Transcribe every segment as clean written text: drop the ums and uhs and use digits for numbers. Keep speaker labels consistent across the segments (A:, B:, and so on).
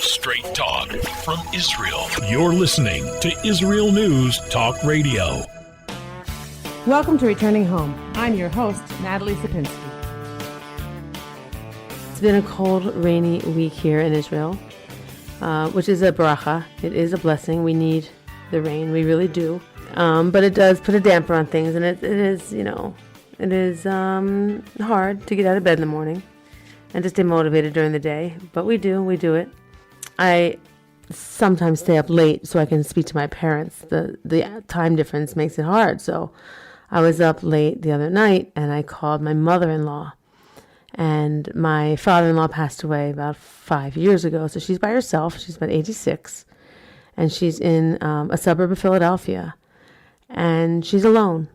A: Straight talk from Israel. You're listening to Israel News Talk Radio.
B: Welcome to Returning Home. I'm your host, Natalie Sapinski. It's been a cold, rainy week here in Israel, which is a bracha. It is a blessing. We need the rain. We really do. But it does put a damper on things, and it is hard to get out of bed in the morning and to stay motivated during the day. But we do it. I sometimes stay up late so I can speak to my parents. The time difference makes it hard. So I was up late the other night and I called my mother-in-law. And my father-in-law passed away about 5 years ago. So she's by herself. She's about 86. And she's in a suburb of Philadelphia. And she's alone.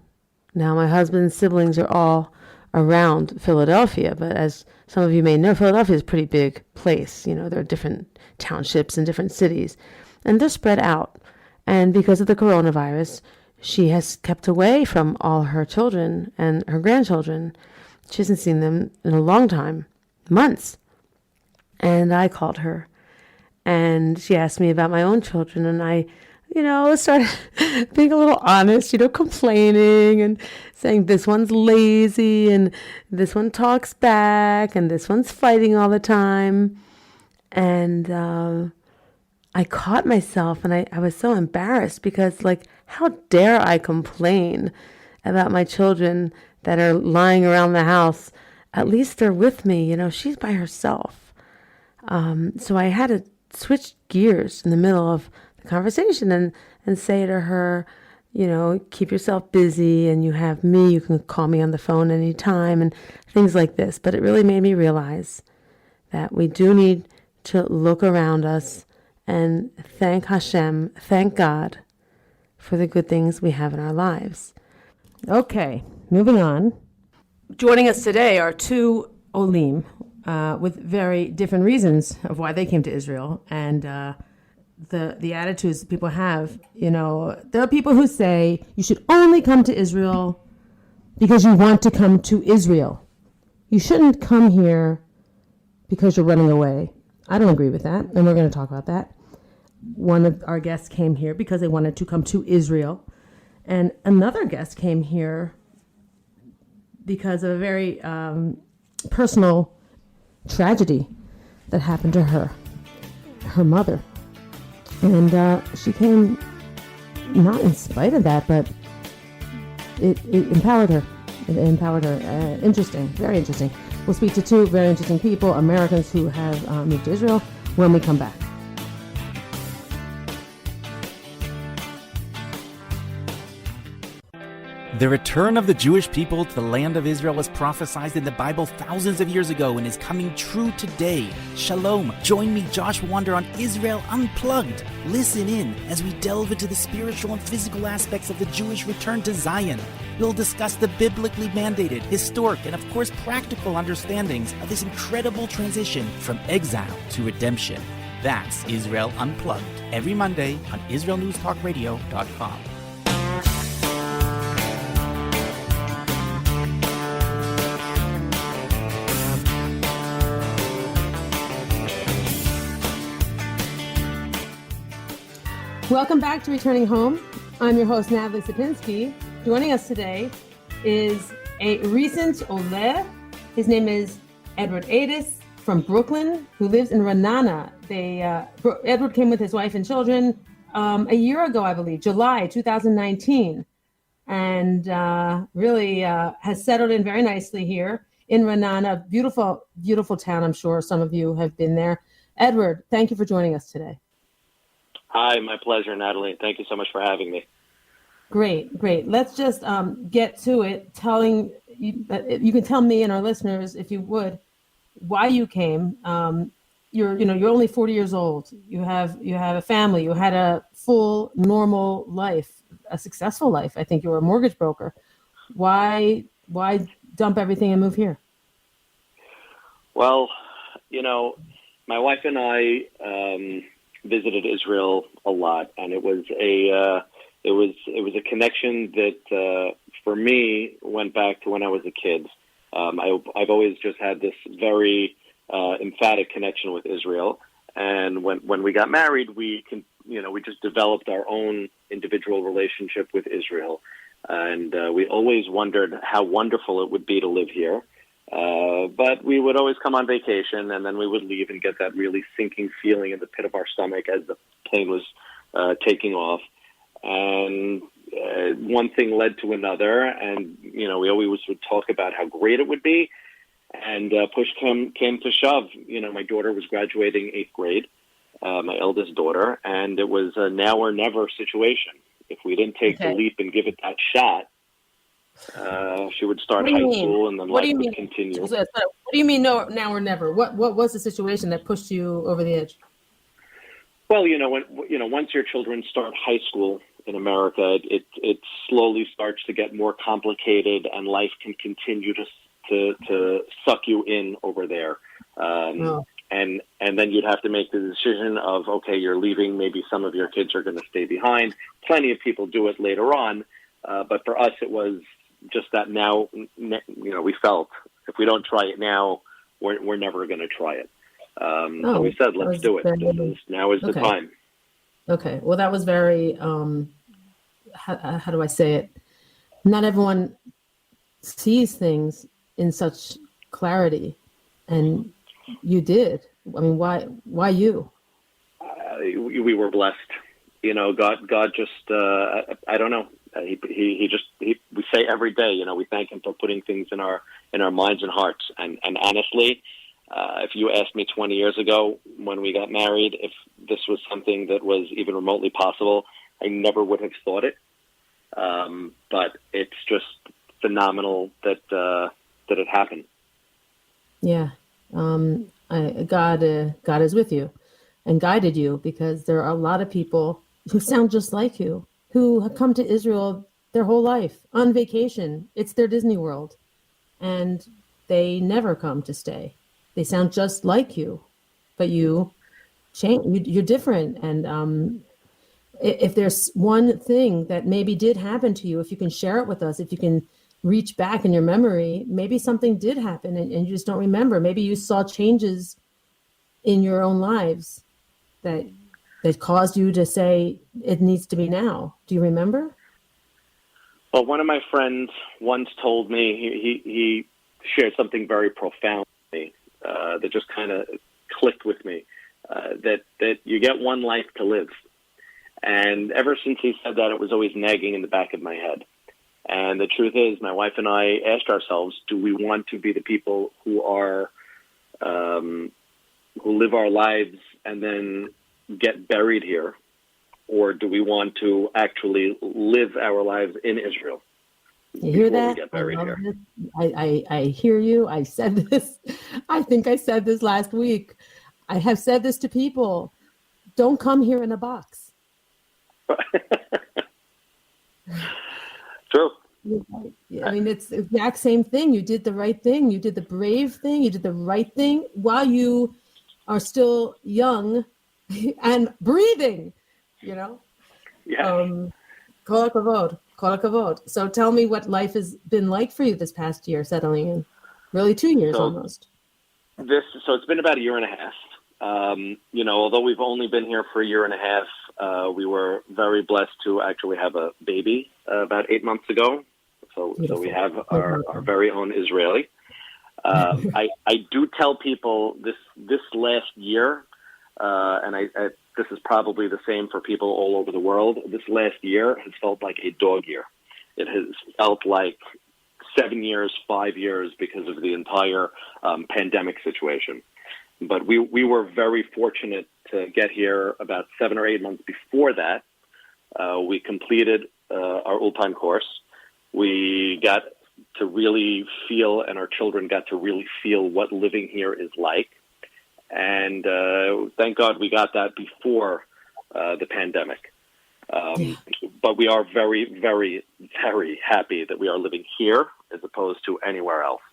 B: Now my husband's siblings are all around Philadelphia. But as some of you may know, Philadelphia is a pretty big place. You know, there are different townships and different cities, and they're spread out. And because of the coronavirus, she has kept away from all her children and her grandchildren. She hasn't seen them in a long time, months. And I called her, and she asked me about my own children, and I, started being a little honest, complaining and saying this one's lazy and this one talks back and this one's fighting all the time. And I caught myself, and I was so embarrassed because, how dare I complain about my children that are lying around the house? At least they're with me. She's by herself. So I had to switch gears in the middle of the conversation and say to her, keep yourself busy, and you have me. You can call me on the phone anytime and things like this. But it really made me realize that we do need to look around us and thank Hashem, thank God for the good things we have in our lives. Okay, moving on. Joining us today are two Olim with very different reasons of why they came to Israel and the attitudes that people have. There are people who say you should only come to Israel because you want to come to Israel. You shouldn't come here because you're running away. I don't agree with that, and we're going to talk about that. One of our guests came here because they wanted to come to Israel, and another guest came here because of a very personal tragedy that happened to her mother. And she came not in spite of that, but it empowered her. It empowered her. Interesting, very interesting. We'll speak to two very interesting people, Americans who have moved to Israel, when we come back.
C: The return of the Jewish people to the land of Israel was prophesied in the Bible thousands of years ago and is coming true today. Shalom. Join me, Josh Wander, on Israel Unplugged. Listen in as we delve into the spiritual and physical aspects of the Jewish return to Zion. We'll discuss the biblically mandated, historic, and of course practical understandings of this incredible transition from exile to redemption. That's Israel Unplugged, every Monday on IsraelNewsTalkRadio.com.
B: Welcome back to Returning Home. I'm your host, Natalie Sapinski. Joining us today is a recent Ole. His name is Edward Adis from Brooklyn, who lives in Ra'anana. Edward came with his wife and children a year ago, I believe, July 2019, and really has settled in very nicely here in Ra'anana. Beautiful, beautiful town. I'm sure some of you have been there. Edward, thank you for joining us today.
D: Hi, my pleasure, Natalie. Thank you so much for having me.
B: Great. Let's just get to it. Telling you, you can tell me and our listeners, if you would, why you came. You're only 40 years old. You have a family. You had a full normal life, a successful life. I think you were a mortgage broker. Why dump everything and move here?
D: Well, my wife and I visited Israel a lot, and it was a connection that for me went back to when I was a kid. I've always just had this very emphatic connection with Israel, And when we got married, we just developed our own individual relationship with Israel. And we always wondered how wonderful it would be to live here. But we would always come on vacation, and then we would leave and get that really sinking feeling in the pit of our stomach as the plane was taking off. And one thing led to another, and we always would talk about how great it would be. And push came to shove. My daughter was graduating 8th grade, my eldest daughter, and it was a now or never situation. If we didn't take the leap and give it that shot, she would start high school, and then life would continue.
B: What do you mean, no, now or never? What was the situation that pushed you over the edge?
D: Well, once your children start high school in America, it slowly starts to get more complicated, and life can continue to suck you in over there. And then you'd have to make the decision of, okay, you're leaving. Maybe some of your kids are going to stay behind. Plenty of people do it later on. But for us, it was just that now, we felt if we don't try it now, we're never going to try it. So we said, let's do it. Now is the time.
B: Okay. Well, that was very, how do I say it? Not everyone sees things in such clarity, and you did. I mean, why you?
D: We were blessed. God just, I don't know. We say every day, we thank him for putting things in our minds and hearts. And honestly, if you asked me 20 years ago when we got married, if this was something that was even remotely possible, I never would have thought it. But it's just phenomenal that it happened.
B: Yeah. God is with you and guided you, because there are a lot of people who sound just like you, who have come to Israel their whole life on vacation. It's their Disney World, and they never come to stay. They sound just like you, but you change. You're different. And if there's one thing that maybe did happen to you, if you can share it with us, if you can reach back in your memory, maybe something did happen and you just don't remember. Maybe you saw changes in your own lives that caused you to say it needs to be now. Do you remember?
D: Well, one of my friends once told me, he shared something very profound with me that just kind of clicked with me, that you get one life to live. And ever since he said that, it was always nagging in the back of my head. And the truth is, my wife and I asked ourselves, do we want to be the people who are, who live our lives and then get buried here? Or do we want to actually live our lives in Israel?
B: You hear that?
D: We get buried here?
B: I hear you. I said this. I think I said this last week. I have said this to people. Don't come here in a box.
D: True.
B: I mean, it's the exact same thing. You did the right thing. You did the brave thing. You did the right thing while you are still young and breathing,
D: Yeah.
B: Kol hakavod. So tell me what life has been like for you this past year, settling in. Really 2 years almost.
D: So it's been about a year and a half. Although we've only been here for a year and a half, we were very blessed to actually have a baby about 8 months ago. So we have our very own Israeli. I do tell people this last year, and this is probably the same for people all over the world. This last year has felt like a dog year. It has felt like 7 years, 5 years because of the entire pandemic situation. But we were very fortunate to get here about 7 or 8 months before that. We completed our Ulpan course. We got to really feel, and our children got to really feel what living here is like. And thank God we got that before the pandemic. But we are very, very, very happy that we are living here as opposed to anywhere else,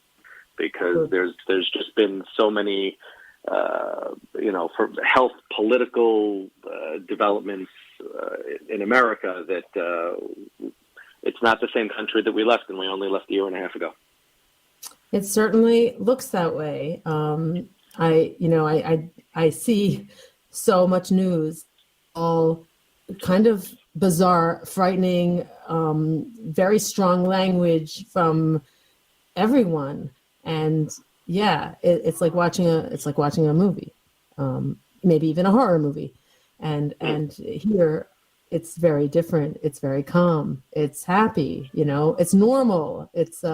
D: because there's just been so many for health, political developments in America that it's not the same country that we left, and we only left a year and a half ago.
B: It certainly looks that way. I see so much news, all kind of bizarre, frightening, very strong language from everyone. And yeah, it's like watching a movie, maybe even a horror movie. And here it's very different. It's very calm. It's happy, it's normal. It's,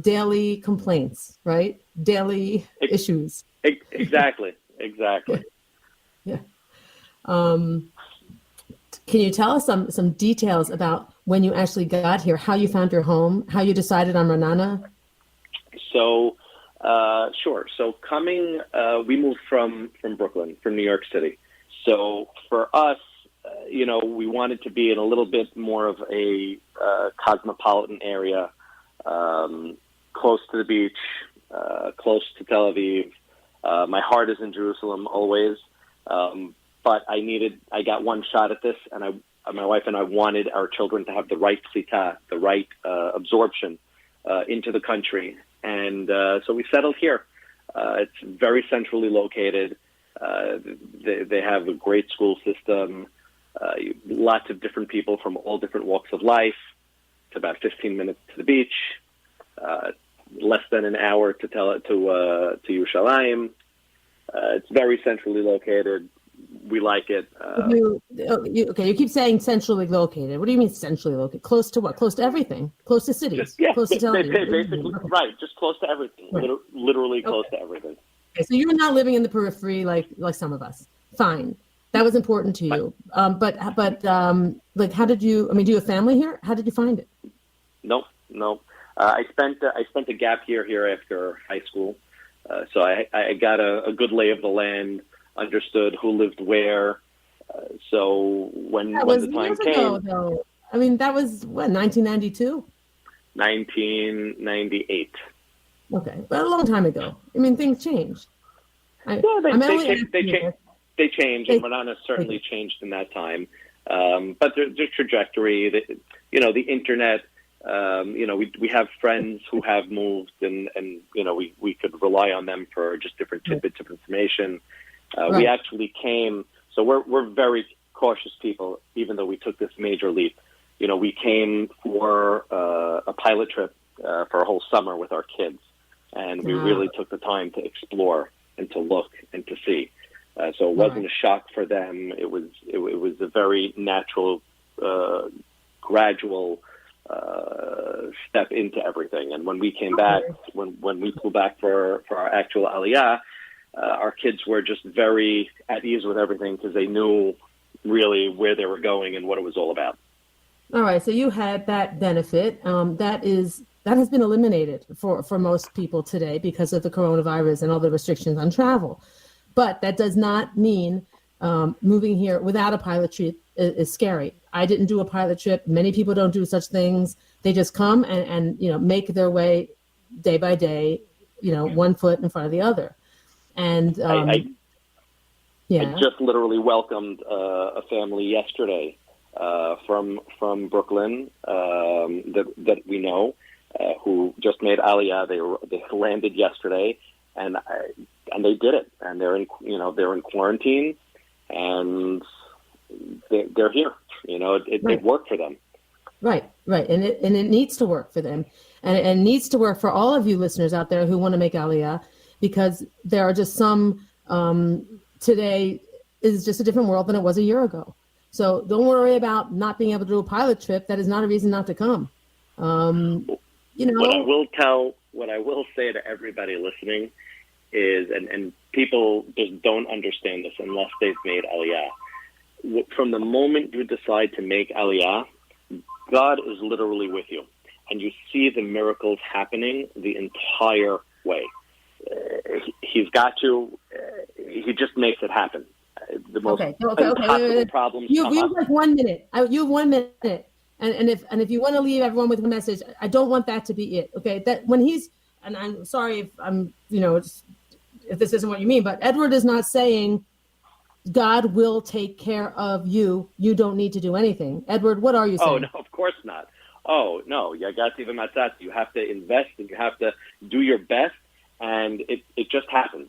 B: daily complaints, right? Daily issues.
D: Exactly.
B: Yeah. Can you tell us some details about when you actually got here, how you found your home, how you decided on Ra'anana?
D: So, sure. So coming, we moved from Brooklyn, from New York City. So for us, we wanted to be in a little bit more of a cosmopolitan area, close to the beach, close to Tel Aviv. My heart is in Jerusalem always. But I got one shot at this, and my wife and I wanted our children to have the right klita, the right absorption into the country. And so we settled here. It's very centrally located. They have a great school system, lots of different people from all different walks of life. It's about 15 minutes to the beach, less than an hour to Yerushalayim. It's very centrally located. We like it.
B: You keep saying centrally located. What do you mean centrally located? Close to what? Close to everything? Close to cities? Close to Tel Aviv?
D: Basically, right. Just close to everything. Right. Literally close to everything.
B: Okay, so you're not living in the periphery like some of us. Fine. That was important to you. But how did you, do you have family here? How did you find it?
D: Nope. I spent a gap year here after high school. So I got a good lay of the land, understood who lived where. So when the time came, ago,
B: though. That was what, 1992?
D: 1998.
B: Okay, but a long time ago. Things changed.
D: They changed, and Ra'anana certainly changed in that time. But the trajectory, the internet. We have friends who have moved, and we could rely on them for just different tidbits of information. Right. We actually came, so we're very cautious people, even though we took this major leap. We came for a pilot trip for a whole summer with our kids, and we really took the time to explore and to look and to see. So it wasn't a shock for them. It was a very natural, gradual step into everything. And when we came back, when we flew back for our actual Aliyah, our kids were just very at ease with everything because they knew really where they were going and what it was all about.
B: All right, so you had that benefit. That has been eliminated for most people today because of the coronavirus and all the restrictions on travel. But that does not mean moving here without a pilot trip is scary. I didn't do a pilot trip. Many people don't do such things. They just come and make their way day by day, one foot in front of the other. And
D: I just literally welcomed a family yesterday from Brooklyn that we know who just made Aliyah. They landed yesterday, and they did it. And they're in quarantine, and they're here. It worked for them.
B: Right, and it needs to work for them, and it needs to work for all of you listeners out there who want to make Aliyah, because there are just some today is just a different world than it was a year ago. So don't worry about not being able to do a pilot trip. That is not a reason not to come.
D: What I will say to everybody listening is, and people just don't understand this unless they've made Aliyah. From the moment you decide to make Aliyah, God is literally with you, and you see the miracles happening the entire way. He's got you. He just makes it happen. The most impossible problems.
B: You have like 1 minute. You have 1 minute, and if you want to leave everyone with a message, I don't want that to be it. Okay, that when he's, and I'm sorry if I'm if this isn't what you mean, but Edward is not saying God will take care of you. You don't need to do anything. Edward, what are you saying?
D: Oh, no, of course not. Oh, no. You have to invest, and you have to do your best, and it just happens.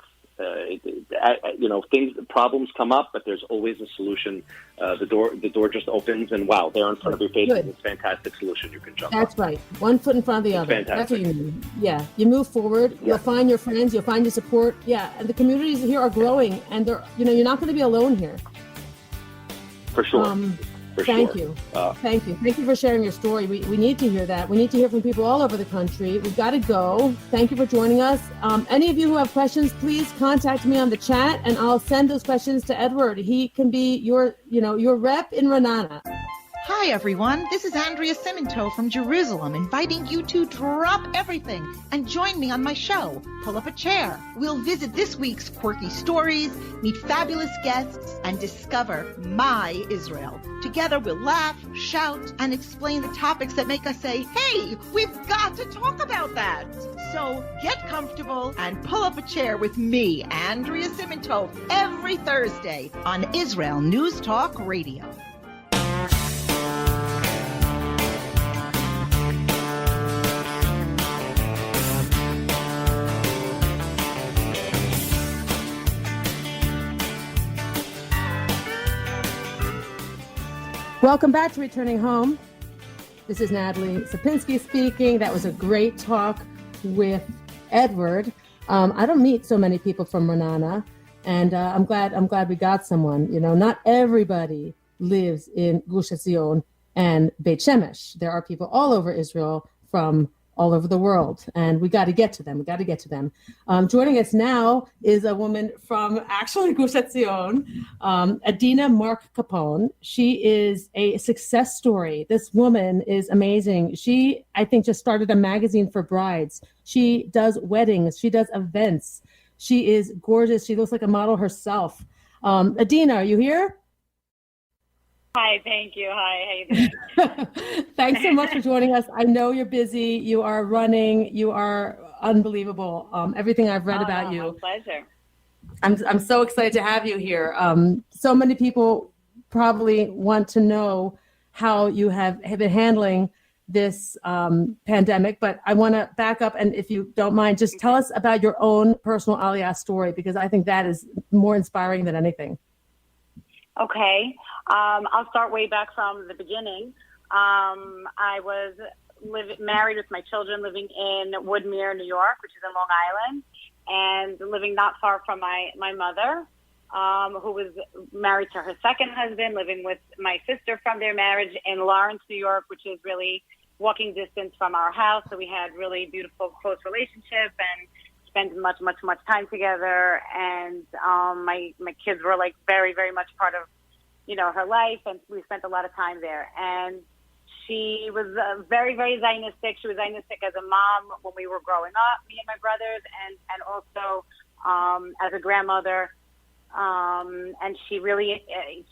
D: Problems come up, but there's always a solution. The door just opens, and wow, there in front of your face is this fantastic solution you can jump on.
B: That's right. One foot in front of the other.
D: Fantastic.
B: That's what you mean. Yeah. You move forward. Yeah. You'll find your friends. You'll find your support. Yeah. And the communities here are growing, and you're not going to be alone here.
D: For sure.
B: Thank you. Thank you. Thank you for sharing your story. We need to hear that. We need to hear from people all over the country. We've got to go. Thank you for joining us. Any of you who have questions, please contact me on the chat, and I'll send those questions to Edward. He can be your rep in Ra'anana.
E: Hi, everyone. This is Andrea Siminto from Jerusalem, inviting you to drop everything and join me on my show, Pull Up a Chair. We'll visit this week's quirky stories, meet fabulous guests, and discover my Israel. Together, we'll laugh, shout, and explain the topics that make us say, hey, we've got to talk about that. So get comfortable and pull up a chair with me, Andrea Siminto, every Thursday on Israel News Talk Radio.
B: Welcome back to Returning Home. This is Natalie Sapinski speaking. That was a great talk with Edward. I don't meet so many people from Ra'anana, and I'm glad we got someone. Not everybody lives in Gush Etzion and Beit Shemesh. There are people all over Israel from all over the world, and we got to get to them. Joining us now is a woman from actually Gush Etzion, Adina Mark Capone. She is a success story. This woman is amazing. She, I think, just started a magazine for brides. She does weddings. She does events. She is gorgeous. She looks like a model herself. Adina, are you here?
F: Hi, thank you. Hi, how you doing?
B: Thanks so much for joining us. I know you're busy. You are running. You are unbelievable. Everything I've read about you.
F: My pleasure.
B: I'm so excited to have you here. So many people probably want to know how you have been handling this pandemic, but I want to back up, and if you don't mind, just tell us about your own personal Aliyah story, because I think that is more inspiring than anything.
F: Okay. I'll start way back from the beginning. I was married with my children, living in Woodmere, New York, which is in Long Island, and living not far from my mother, who was married to her second husband, living with my sister from their marriage in Lawrence, New York, which is really walking distance from our house. So we had really beautiful, close relationship and spent much time together. And my kids were like very, very much part of her life, and we spent a lot of time there. And she was very, very Zionistic. She was Zionistic as a mom when we were growing up, me and my brothers, and also as a grandmother. And she really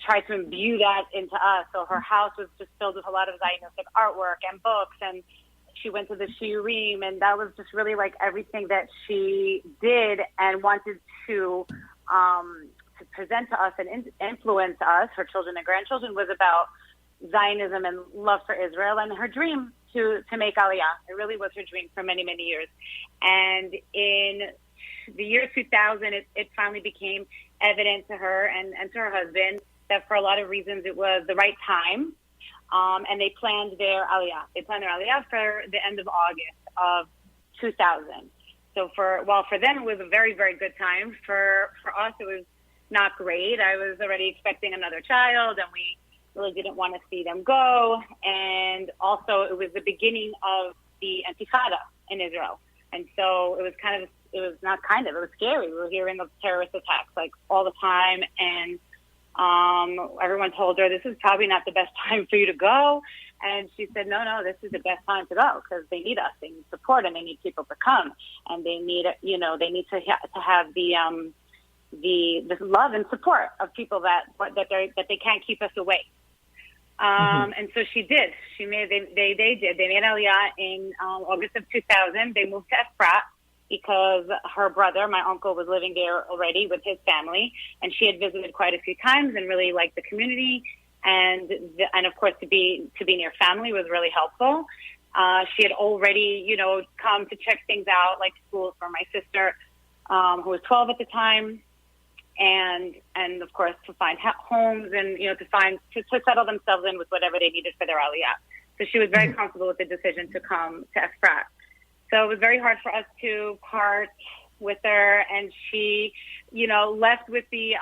F: tried to imbue that into us. So her house was just filled with a lot of Zionistic artwork and books, and she went to the shiurim, and that was just really like everything that she did and wanted to present to us and influence us, her children and grandchildren, was about Zionism and love for Israel, and her dream to make Aliyah. It really was her dream for many, many years. And in the year 2000, it finally became evident to her and to her husband that for a lot of reasons it was the right time. And they planned their Aliyah. They planned their Aliyah for the end of August of 2000. So for them, it was a very, very good time. For us, it was not great. I was already expecting another child, and we really didn't want to see them go. And also, it was the beginning of the Intifada in Israel. And so it was scary. We were hearing of terrorist attacks like all the time. And everyone told her, this is probably not the best time for you to go. And she said, no, this is the best time to go, because they need us. They need support, and they need people to come. And they need, they need to have the love and support of people that they can't keep us away. And so she did. They did. They made Aliyah in August of 2000. They moved to Efrat because her brother, my uncle, was living there already with his family, and she had visited quite a few times and really liked the community, and of course to be near family was really helpful. She had already, come to check things out, like schools for my sister, who was 12 at the time, and of course to find homes and to settle themselves in with whatever they needed for their aliyah. So she was very comfortable with the decision to come to Efrat. So it was very hard for us to part with her, and she, left with the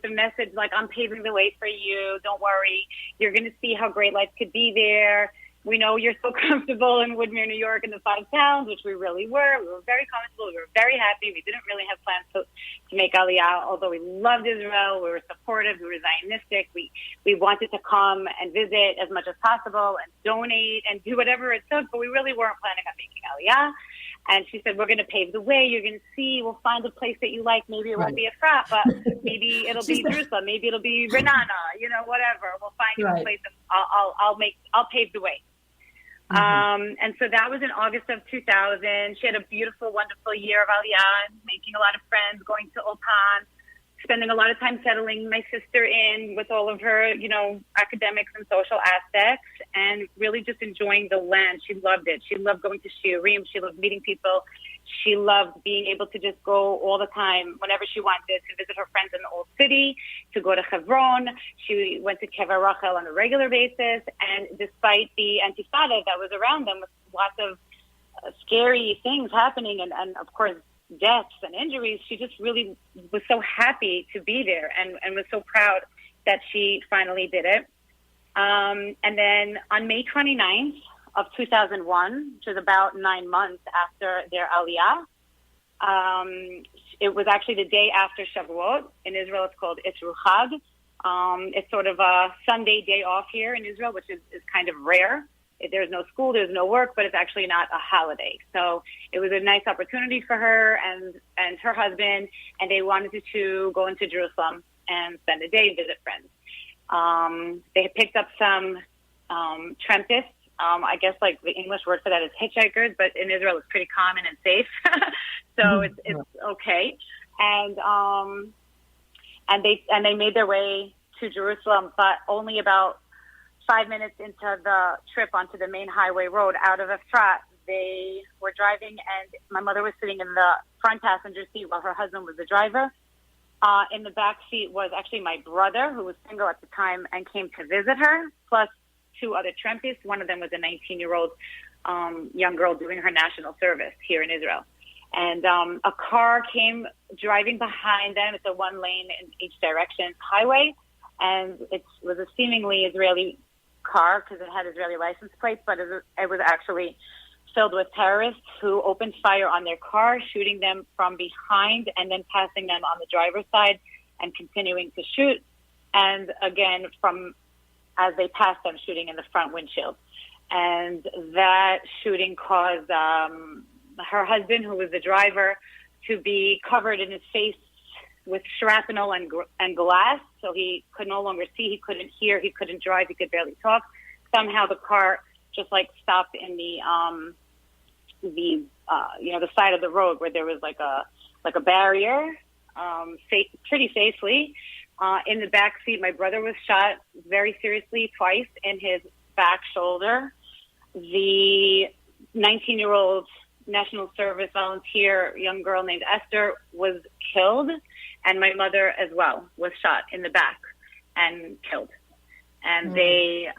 F: message like, I'm paving the way for you. Don't worry. You're going to see how great life could be there. We know you're so comfortable in Woodmere, New York, in the 5 towns, which we really were. We were very comfortable. We were very happy. We didn't really have plans to make Aliyah, although we loved Israel. We were supportive. We were Zionistic. We wanted to come and visit as much as possible and donate and do whatever it took, but we really weren't planning on making Aliyah. And she said, we're going to pave the way. You're going to see. We'll find a place that you like. Maybe it won't be Efrat, but maybe it'll be Jerusalem. Maybe it'll be Renana, whatever. We'll find you a place. I'll pave the way. And so that was in August of 2000. She had a beautiful, wonderful year of Aliyah, making a lot of friends, going to Ulpan, spending a lot of time settling my sister in with all of her, academics and social aspects, and really just enjoying the land. She loved it. She loved going to shiurim. She loved meeting people. She loved being able to just go all the time, whenever she wanted, to visit her friends in the old city, to go to Hebron. She went to Kever Rachel on a regular basis. And despite the intifada that was around them, with lots of scary things happening and of course, deaths and injuries, she just really was so happy to be there and was so proud that she finally did it. And then on May 29th, of 2001, which is about 9 months after their aliyah. It was actually the day after Shavuot. In Israel, it's called Isru Chag. It's sort of a Sunday day off here in Israel, which is kind of rare. There's no school, there's no work, but it's actually not a holiday. So it was a nice opportunity for her and her husband, and they wanted to go into Jerusalem and spend a day and visit friends. They had picked up some trampists. I guess like the English word for that is hitchhikers, but in Israel it's pretty common and safe. So it's okay. And they made their way to Jerusalem, but only about 5 minutes into the trip onto the main highway road out of Efrat, they were driving, and my mother was sitting in the front passenger seat while her husband was the driver. In the back seat was actually my brother, who was single at the time and came to visit her, plus 2 other trampists. One of them was a 19-year-old young girl doing her national service here in Israel. And a car came driving behind them. It's a 1-lane in each direction highway, and it was a seemingly Israeli car because it had Israeli license plates, but it was actually filled with terrorists who opened fire on their car, shooting them from behind and then passing them on the driver's side and continuing to shoot. And again, as they passed them, shooting in the front windshield. And that shooting caused her husband, who was the driver, to be covered in his face with shrapnel and glass, so he could no longer see, he couldn't hear, he couldn't drive, he could barely talk. Somehow the car just stopped in the side of the road where there was like a barrier, pretty safely. In the back seat, my brother was shot very seriously twice in his back shoulder. The 19-year-old National Service volunteer, young girl named Esther, was killed, and my mother as well was shot in the back and killed. And they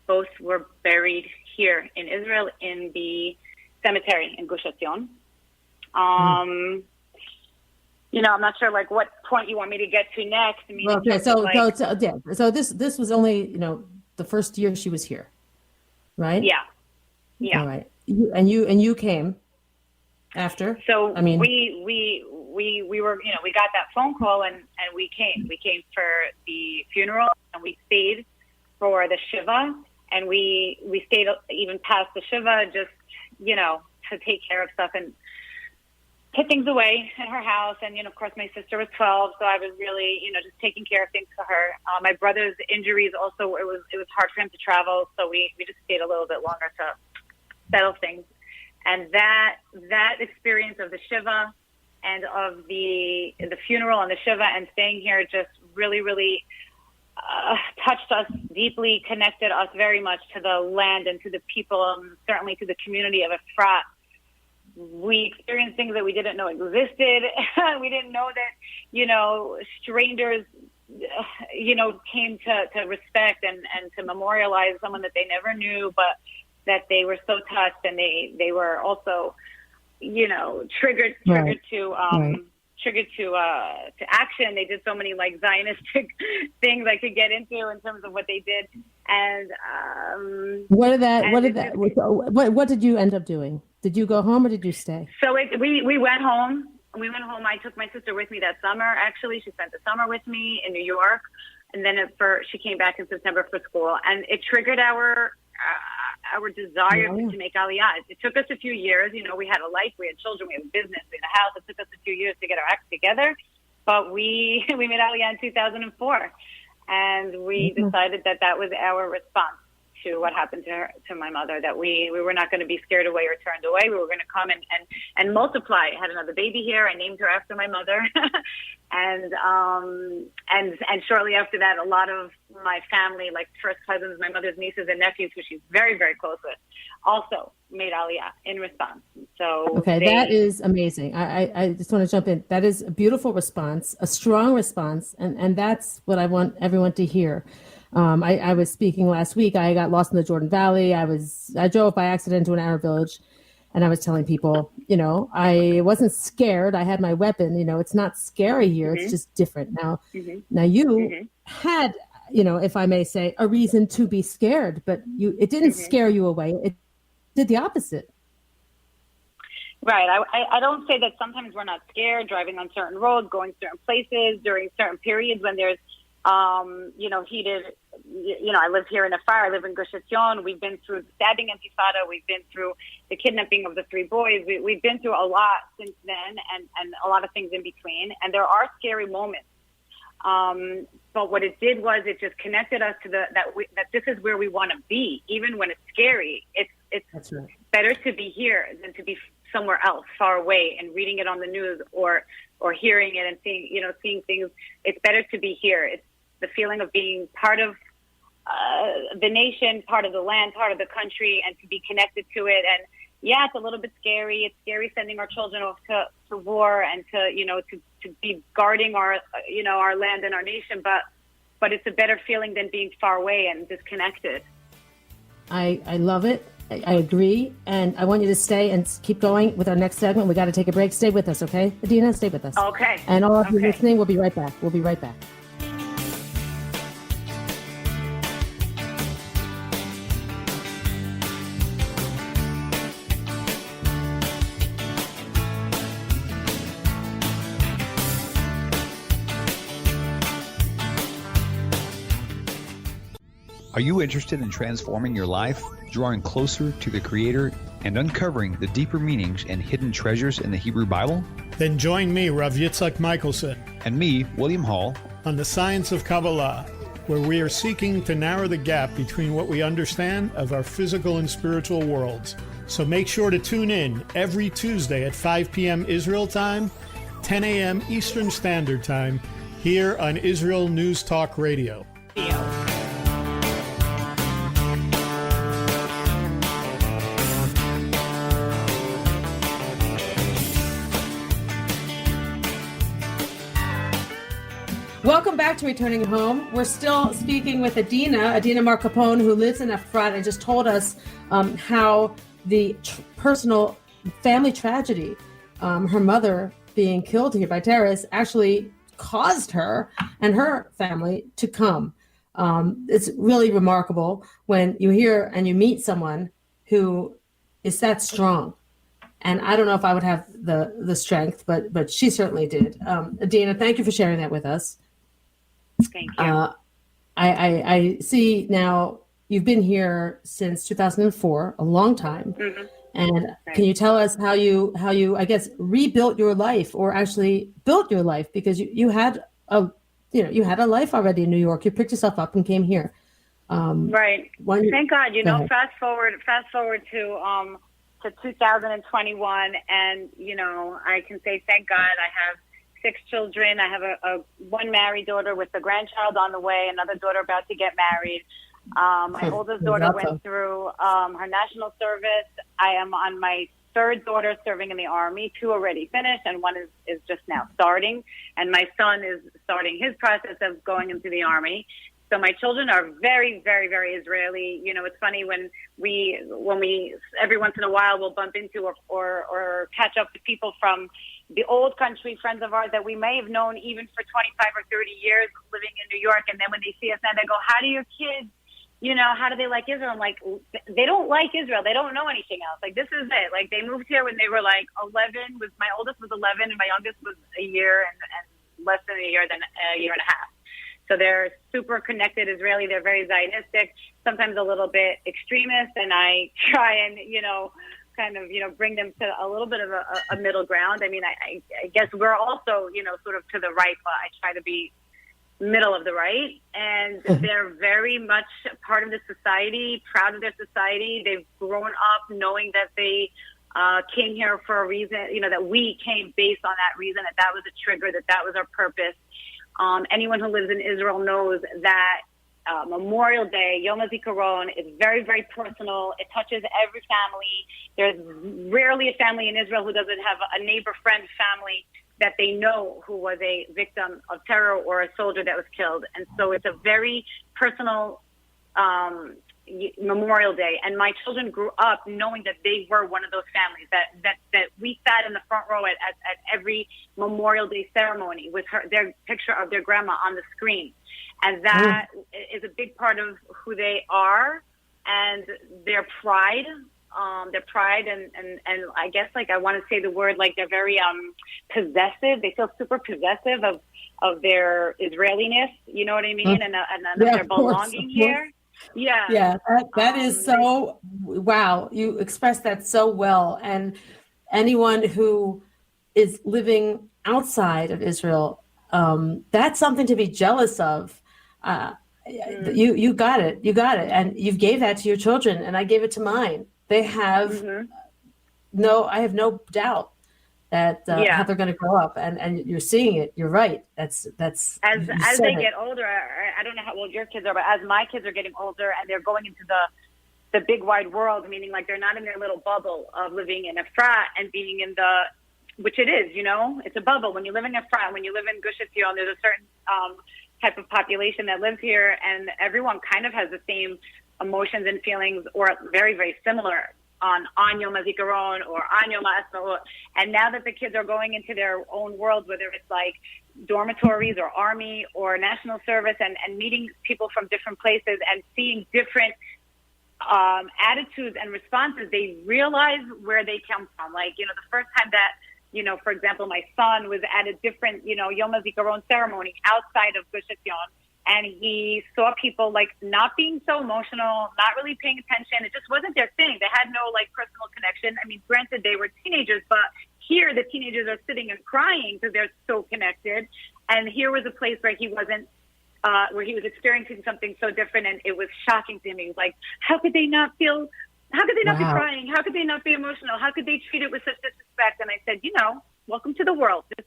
F: both were buried here in Israel in the cemetery in Gush Etzion. I'm not sure what point you want me to get to next. I mean,
G: okay, so this was only the first year she was here, right?
F: Yeah.
G: All right. You came after.
F: So I mean, we were we got that phone call and we came for the funeral, and we stayed for the shiva, and we stayed even past the shiva just to take care of stuff and put things away in her house. And, of course, my sister was 12, so I was really, just taking care of things for her. My brother's injuries also, it was hard for him to travel, so we just stayed a little bit longer to settle things. And that experience of the Shiva and of the funeral and the Shiva and staying here just really, really touched us deeply, connected us very much to the land and to the people, and certainly to the community of Efrat. We experienced things that we didn't know existed. We didn't know that, strangers, came to respect and to memorialize someone that they never knew, but that they were so touched, and they were also, triggered to action. They did so many Zionistic things I could get into in terms of what they did. And
G: what did you end up doing? Did you go home or did you stay?
F: So we went home. We went home. I took my sister with me that summer. Actually, she spent the summer with me in New York, and then she came back in September for school, and it triggered our desire to make Aliyah. It took us a few years. We had a life, we had children, we had a business, we had a house. It took us a few years to get our act together, but we made Aliyah in 2004, and we decided that was our response to what happened to my mother, that we were not going to be scared away or turned away. We were going to come and multiply. I had another baby here. I named her after my mother. and shortly after that, a lot of my family, like first cousins, my mother's nieces and nephews, who she's very, very close with, also made Aliyah in response. So
G: that is amazing. I just want to jump in. That is a beautiful response, a strong response, and that's what I want everyone to hear. I was speaking last week. I got lost in the Jordan Valley. I drove by accident to an Arab village, and I was telling people, I wasn't scared. I had my weapon. It's not scary here. It's just different. Now you had, if I may say, a reason to be scared, but it didn't scare you away. It did the opposite.
F: Right. I don't say that sometimes we're not scared driving on certain roads, going certain places during certain periods when there's heated, I live here in Afar, I live in Gush Etzion. We've been through the stabbing intifada. We've been through the kidnapping of the 3 boys. We've been through a lot since then, and a lot of things in between. And there are scary moments. But what it did was it just connected us to that this is where we want to be. Even when it's scary, it's right. Better to be here than to be somewhere else, far away, and reading it on the news or hearing it and seeing things. It's better to be here. It's the feeling of being part of the nation, part of the land, part of the country, and to be connected to it. And yeah, it's a little bit scary. It's scary sending our children off to war and to be guarding our land and our nation. But it's a better feeling than being far away and disconnected.
G: I love it. I agree. And I want you to stay and keep going with our next segment. We got to take a break. Stay with us, okay? Adina, stay with us.
F: Okay.
G: And all of you listening, we'll be right back. We'll be right back.
H: Are you interested in transforming your life, drawing closer to the Creator, and uncovering the deeper meanings and hidden treasures in the Hebrew Bible?
A: Then join me, Rav Yitzhak Michelson,
H: and me, William Hall,
A: on The Science of Kabbalah, where we are seeking to narrow the gap between what we understand of our physical and spiritual worlds. So make sure to tune in every Tuesday at 5 p.m. Israel time, 10 a.m. Eastern Standard Time, here on Israel News Talk Radio.
G: Welcome back to Returning Home. We're still speaking with Adina Mar Capone, who lives in Efrat, and just told us how the personal family tragedy, her mother being killed here by terrorists, actually caused her and her family to come. It's really remarkable when you hear and you meet someone who is that strong. And I don't know if I would have the strength, but she certainly did. Adina, thank you for sharing that with us.
F: Thank you.
G: I see now you've been here since 2004, a long time.
F: Mm-hmm.
G: And
F: right.
G: Can you tell us how you I guess rebuilt your life, or actually built your life, because you had a life already in New York. You picked yourself up and came here.
F: Right. Thank God. Fast forward to 2021, and I can say thank God I have 6 children. I have a one married daughter with a grandchild on the way, another daughter about to get married. My oldest daughter went through her national service. I am on my 3rd daughter serving in the Army. 2 already finished, and 1 is just now starting. And my son is starting his process of going into the Army. So my children are very, very, very Israeli. You know, it's funny when we every once in a while we'll bump into or catch up with people from the old country, friends of ours that we may have known even for 25 or 30 years living in New York. And then when they see us now, they go, how do your kids, you know, how do they like Israel? I'm like, they don't like Israel. They don't know anything else. Like, this is it. Like, they moved here when they were like 11. My oldest was 11 and my youngest was a year and less than a year, than a year and a half. So they're super connected Israeli. They're very Zionistic, sometimes a little bit extremist. And I try and, you know, kind of, you know, bring them to a little bit of a middle ground. I mean, I guess we're also, you know, sort of to the right, but I try to be middle of the right. And they're very much part of the society, proud of their society. They've grown up knowing that they came here for a reason, you know, that we came based on that reason, that was a trigger, that was our purpose. Anyone who lives in Israel knows that Memorial Day, Yom HaZikaron, is very, very personal. It touches every family. There's rarely a family in Israel who doesn't have a neighbor, friend, family that they know who was a victim of terror or a soldier that was killed. And so it's a very personal Memorial Day. And my children grew up knowing that they were one of those families, that we sat in the front row at every Memorial Day ceremony with their picture of their grandma on the screen. And that is a big part of who they are and their pride. And I guess, like, I want to say the word, like, they're very possessive. They feel super possessive of their Israeliness. You know what I mean? And their belonging here. Yeah.
G: Yeah. That is so, wow. You expressed that so well. And anyone who is living outside of Israel, that's something to be jealous of. You got it. And you gave that to your children, and I gave it to mine. They have I have no doubt that how they're going to grow up, and you're seeing it. You're right. That's
F: as they get older. I don't know how old your kids are, but as my kids are getting older and they're going into the big wide world, meaning like they're not in their little bubble of living in a frat and being in which it is, you know, it's a bubble. When you live in a frat, when you live in Gush Etzion, there's a certain type of population that lives here, and everyone kind of has the same emotions and feelings, or very, very similar on Yom HaZikaron or on Yom HaAtzmaut. And now that the kids are going into their own world, whether it's like dormitories or army or national service, and meeting people from different places and seeing different attitudes and responses, they realize where they come from. Like, you know, the first time that, you know, for example, my son was at a different, you know, Yom HaZikaron ceremony outside of Gush Etzion, and he saw people like not being so emotional, not really paying attention. It just wasn't their thing. They had no like personal connection. I mean, granted, they were teenagers, but here the teenagers are sitting and crying because they're so connected. And here was a place where he wasn't, where he was experiencing something so different, and it was shocking to me. He was like, how could they not feel? How could they not be crying? How could they not be emotional? How could they treat it with such disrespect? And I said, you know, welcome to the world. This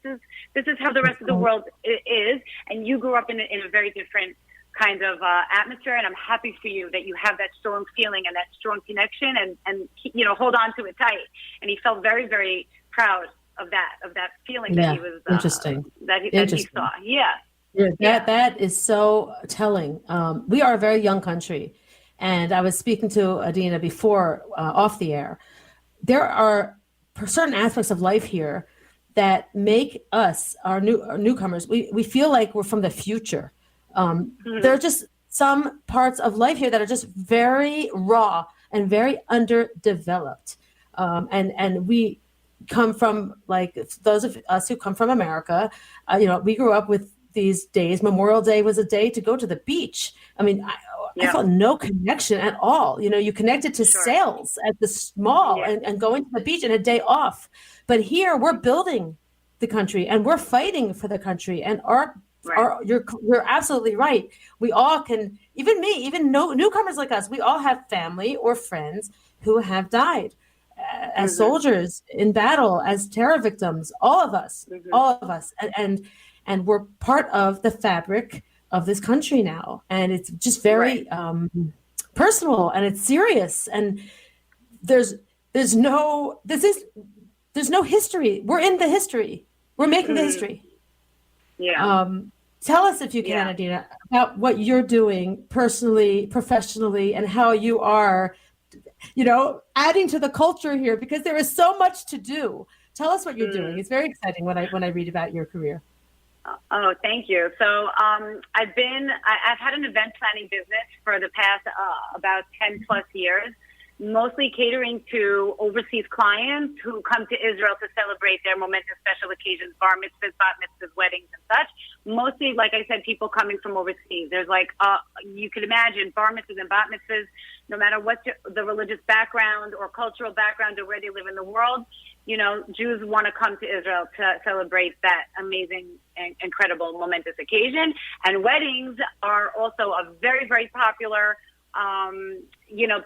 F: is how the rest of the world is, and you grew up in a very different kind of atmosphere. And I'm happy for you that you have that strong feeling and that strong connection, and you know, hold on to it tight. And he felt very, very proud of that feeling that he was
G: interesting.
F: That he saw.
G: That is so telling. We are a very young country. And I was speaking to Adina before off the air. There are certain aspects of life here that make us, our newcomers, we feel like we're from the future. There are just some parts of life here that are just very raw and very underdeveloped. And we come from, like, those of us who come from America, you know, we grew up with these days. Memorial Day was a day to go to the beach. I mean, I felt no connection at all. You know, you connected to sales at the mall and going to the beach and a day off. But here we're building the country and we're fighting for the country. And you're absolutely right. We all can, even me, even newcomers like us, we all have family or friends who have died. as soldiers in battle, as terror victims, all of us, and we're part of the fabric of this country now. And it's just very personal, and it's serious. And there's no history. We're in the history. We're making the history.
F: Yeah.
G: Tell us, if you can, Adina, about what you're doing personally, professionally, and how you are, adding to the culture here, because there is so much to do. Tell us what you're doing. It's very exciting when I read about your career.
F: Oh, thank you. So I've had an event planning business for the past about 10 plus years, mostly catering to overseas clients who come to Israel to celebrate their momentous special occasions, bar mitzvahs, bat mitzvahs, weddings, and such. Mostly, like I said, people coming from overseas. There's you could imagine bar mitzvahs and bat mitzvahs, no matter what the religious background or cultural background or where they live in the world, Jews want to come to Israel to celebrate that amazing and incredible momentous occasion. And weddings are also a very, very popular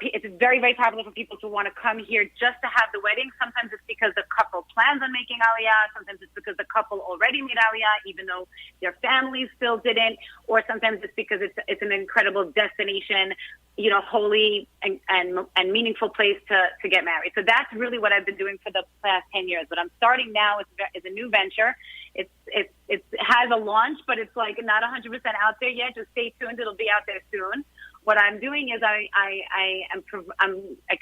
F: it's very, very popular for people to want to come here just to have the wedding. Sometimes it's because the couple plans on making Aliyah. Sometimes it's because the couple already made Aliyah, even though their families still didn't. Or sometimes it's because it's an incredible destination, holy and meaningful place to get married. So that's really what I've been doing for the past 10 years. But I'm starting now is a new venture. It has a launch, but it's like not 100% out there yet. Just stay tuned. It'll be out there soon. What I'm doing is I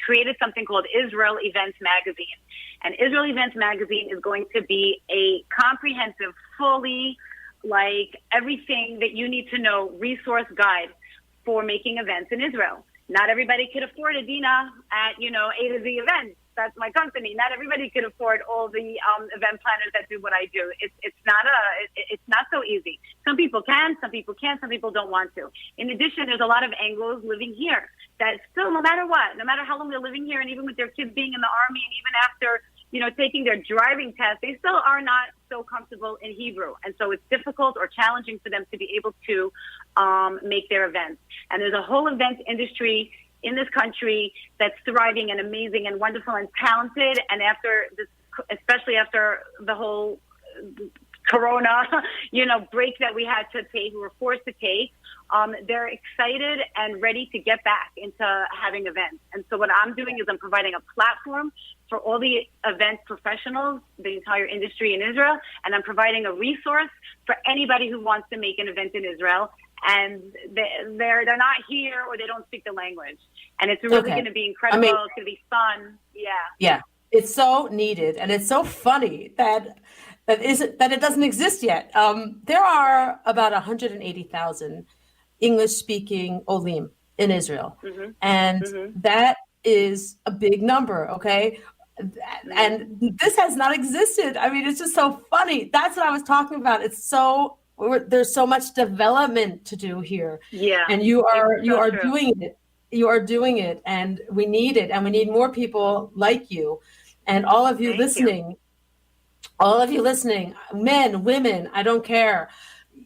F: created something called Israel Events Magazine. And Israel Events Magazine is going to be a comprehensive, fully, everything that you need to know resource guide for making events in Israel. Not everybody could afford Adina at, A to Z events. That's my company. Not everybody could afford all the event planners that do what I do. It's not so easy. Some people can, some people can't, some people don't want to. In addition, there's a lot of Anglos living here that still, no matter what, no matter how long they're living here, and even with their kids being in the army, and even after taking their driving test, they still are not so comfortable in Hebrew. And so it's difficult or challenging for them to be able to make their events. And there's a whole event industry in this country that's thriving and amazing and wonderful and talented. And after this, especially after the whole Corona, break that we had to take, we were forced to take, they're excited and ready to get back into having events. And so what I'm doing is I'm providing a platform for all the event professionals, the entire industry in Israel, and I'm providing a resource for anybody who wants to make an event in Israel. And they're not here or they don't speak the language. And it's really going to be incredible. It's going to be fun. Yeah. Yeah.
G: It's so needed. And it's so funny that it doesn't exist yet. There are about 180,000 English-speaking Olim in Israel. Mm-hmm. And that is a big number, okay? And this has not existed. I mean, it's just so funny. That's what I was talking about. There's so much development to do here. Yeah. And you are doing it. You are doing it, and we need it, and we need more people like you. And all of you listening, men, women, I don't care.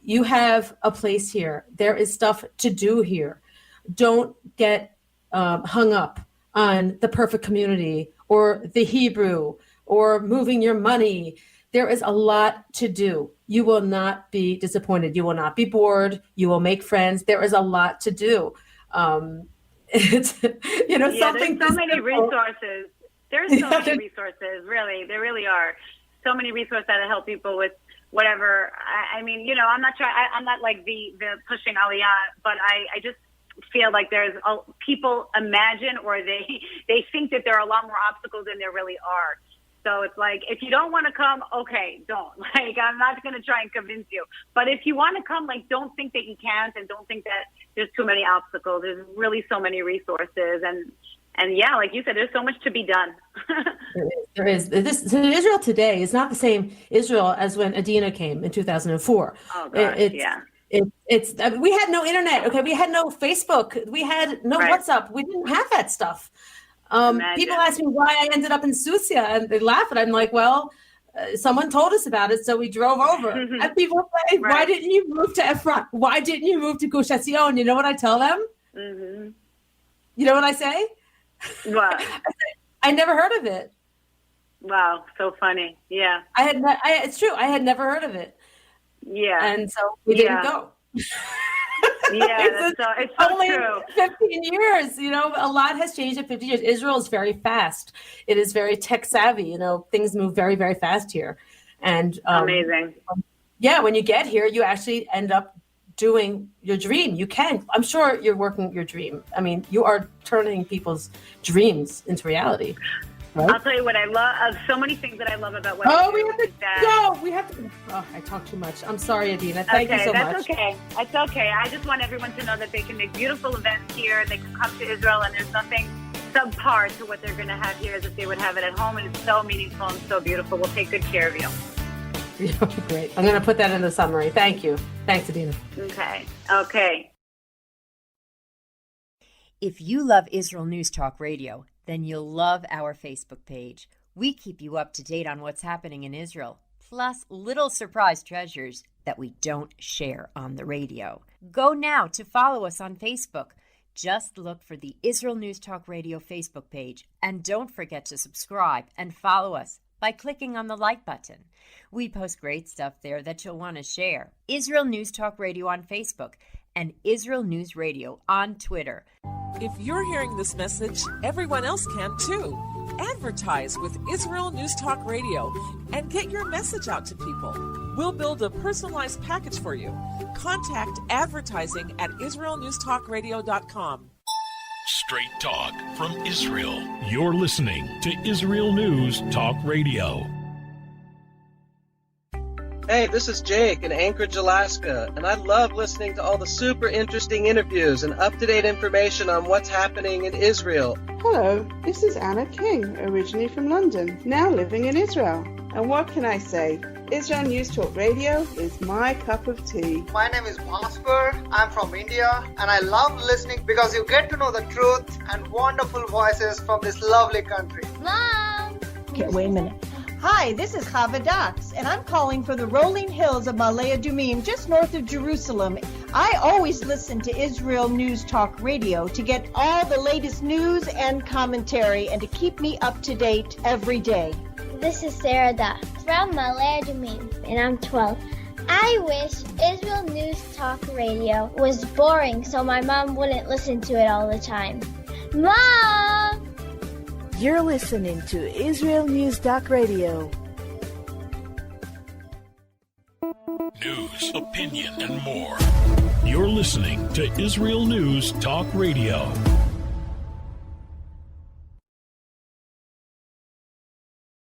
G: You have a place here. There is stuff to do here. Don't get hung up on the perfect community or the Hebrew or moving your money. There is a lot to do. You will not be disappointed. You will not be bored. You will make friends. There is a lot to do. It's, something.
F: There's so many resources. There's so many resources, really. There really are. So many resources that help people with whatever. I'm not like the pushing Aliyah, but I just feel like people imagine or they think that there are a lot more obstacles than there really are. So it's like, if you don't want to come, okay, don't. I'm not going to try and convince you. But if you want to come, don't think that you can't, and don't think that there's too many obstacles. There's really so many resources. And yeah, like you said, there's so much to be done.
G: There is. Israel today is not the same Israel as when Adina came in 2004.
F: Oh, gosh, yeah.
G: We had no internet, okay? We had no Facebook. We had no WhatsApp. We didn't have that stuff. People ask me why I ended up in Susia, and they laugh, and I'm like, well, someone told us about it, so we drove over. And people say, why didn't you move to Efrat? Why didn't you move to Gush Etzion? You know what I tell them? Mm-hmm. You know what I say?
F: What?
G: I never heard of it.
F: Wow, so funny. Yeah.
G: It's true. I had never heard of it.
F: Yeah.
G: And so we didn't go.
F: Yeah, it's so
G: only
F: true.
G: 15 years, a lot has changed in 50 years. Israel is very fast. It is very tech savvy. Things move very, very fast here. And
F: amazing.
G: Yeah, when you get here, you actually end up doing your dream. I'm sure you're working your dream. I mean, you are turning people's dreams into reality. Right?
F: I'll tell you what I love. So many things that I love about what
G: we have to go. We have to. Oh, I talk too much. I'm sorry, Adina. Thank you so much.
F: That's okay. It's okay. I just want everyone to know that they can make beautiful events here. They can come to Israel, and there's nothing subpar to what they're going to have here as if they would have it at home. And it's so meaningful and so beautiful. We'll take good care of you.
G: Great. I'm going to put that in the summary. Thank you. Thanks, Adina.
F: Okay.
I: If you love Israel News Talk Radio, then you'll love our Facebook page. We keep you up to date on what's happening in Israel, plus little surprise treasures that we don't share on the radio. Go now to follow us on Facebook. Just look for the Israel News Talk Radio Facebook page, and don't forget to subscribe and follow us by clicking on the like button. We post great stuff there that you'll want to share. Israel News Talk Radio on Facebook and Israel News Radio on Twitter.
J: If you're hearing this message, everyone else can too. Advertise with Israel News Talk Radio and get your message out to people. We'll build a personalized package for you. Contact advertising at IsraelNewsTalkRadio.com.
K: Straight talk from Israel. You're listening to Israel News Talk Radio.
L: Hey, this is Jake in Anchorage, Alaska, and I love listening to all the super interesting interviews and up-to-date information on what's happening in Israel.
M: Hello, this is Anna King, originally from London, now living in Israel. And what can I say? Israel News Talk Radio is my cup of tea.
N: My name is Bhaskar. I'm from India, and I love listening because you get to know the truth and wonderful voices from this lovely country.
O: Mom! Okay, wait a minute. Hi, this is Chava Dax, and I'm calling from the rolling hills of Ma'ale Adumim, just north of Jerusalem. I always listen to Israel News Talk Radio to get all the latest news and commentary and to keep me up to date every day.
P: This is Sarah Dax from Ma'ale Adumim, and I'm 12. I wish Israel News Talk Radio was boring so my mom wouldn't listen to it all the time. Mom!
Q: You're listening to Israel News Talk Radio.
K: News, opinion, and more. You're listening to Israel News Talk Radio.